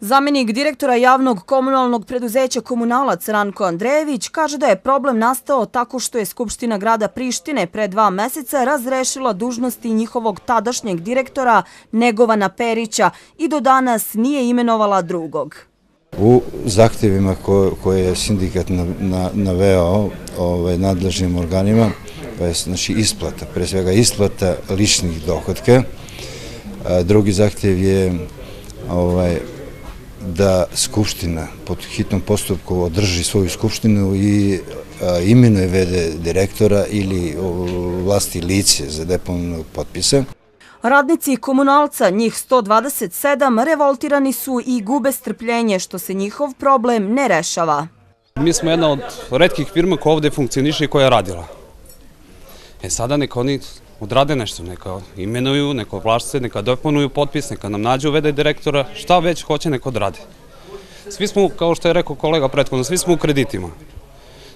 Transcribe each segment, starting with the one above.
Zamenik direktora javnog komunalnog preduzeća Komunalac Ranko Andrejević kaže da je problem nastao tako što je Skupština grada Prištine pre 2 meseca razrešila dužnosti njihovog tadašnjeg direktora Negovana Perića i do danas nije imenovala drugog. U zahtjevima koje je sindikat naveo nadležnim organima, pa je znači isplata, pre svega isplata ličnih dohotka. Drugi zahtjev je da Skupština pod hitnom postupku održi svoju skupštinu i imenuje v.d. direktora ili vlasti lice za deponu potpisa. Radnici Komunalca, njih 127, revoltirani su i gube strpljenje što se njihov problem ne rešava. Mi smo jedna od retkih firma koja ovdje funkcioniše i koja je radila. Sada neka oni odrade nešto, neka imenuju, neka ovlašće, neka deponuju potpis, neka nam nađu v.d. direktora, šta već hoće neka odrade. Svi smo, kao što je rekao kolega prethodno, svi smo u kreditima.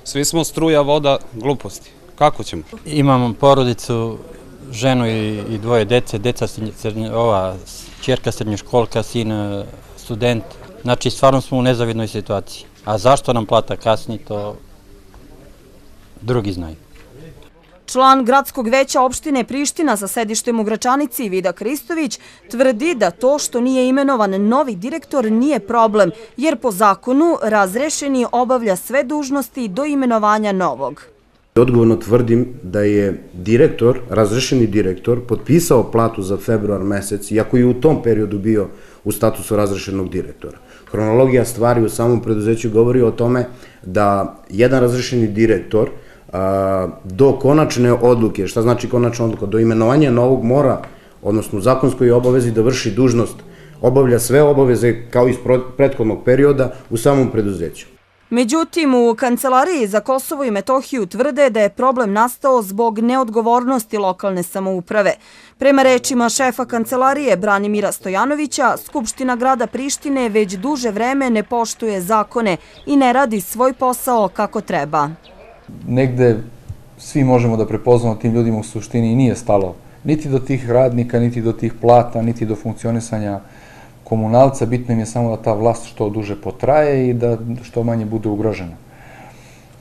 Svi smo struja, voda, gluposti. Kako ćemo? Imam porodicu, ženu i 2 dece, ćerka srednjoškolka, sin student. Znači, stvarno smo u nezavidnoj situaciji. A zašto nam plata kasni, to drugi znaju. Član gradskog veća opštine Priština sa sedištem u Gračanici, Vida Kristović, tvrdi da to što nije imenovan novi direktor nije problem, jer po zakonu razrešeni obavlja sve dužnosti do imenovanja novog. Odgovorno tvrdim da je razrešeni direktor, potpisao platu za februar mesec, iako je u tom periodu bio u statusu razrešenog direktora. Hronologija stvari u samom preduzeću govori o tome da jedan razrešeni direktor do konačne odluke, šta znači konačna odluka, do imenovanja novog mora, odnosno zakonskoj obavezi da vrši dužnost, obavlja sve obaveze kao iz prethodnog perioda u samom preduzeću. Međutim, u Kancelariji za Kosovo i Metohiju tvrde da je problem nastao zbog neodgovornosti lokalne samouprave. Prema rečima šefa Kancelarije Branimira Stojanovića, Skupština grada Prištine već duže vreme ne poštuje zakone i ne radi svoj posao kako treba. Negde svi možemo da prepoznamo tim ljudima u suštini i nije stalo niti do tih radnika, niti do tih plata, niti do funkcionisanja Komunalca. Bitno im je samo da ta vlast što duže potraje i da što manje bude ugrožena.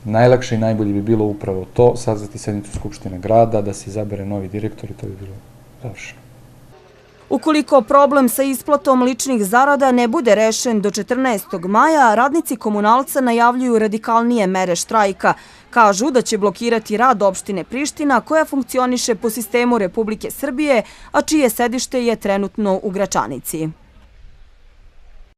Najlakše i najbolje bi bilo upravo to, sazvati sednicu Skupštine grada, da se izabere novi direktor i to bi bilo završeno. Ukoliko problem sa isplatom ličnih zarada ne bude rešen do 14. maja, radnici Komunalca najavljuju radikalnije mere štrajka. Kažu da će blokirati rad opštine Priština koja funkcioniše po sistemu Republike Srbije, a čije sedište je trenutno u Gračanici.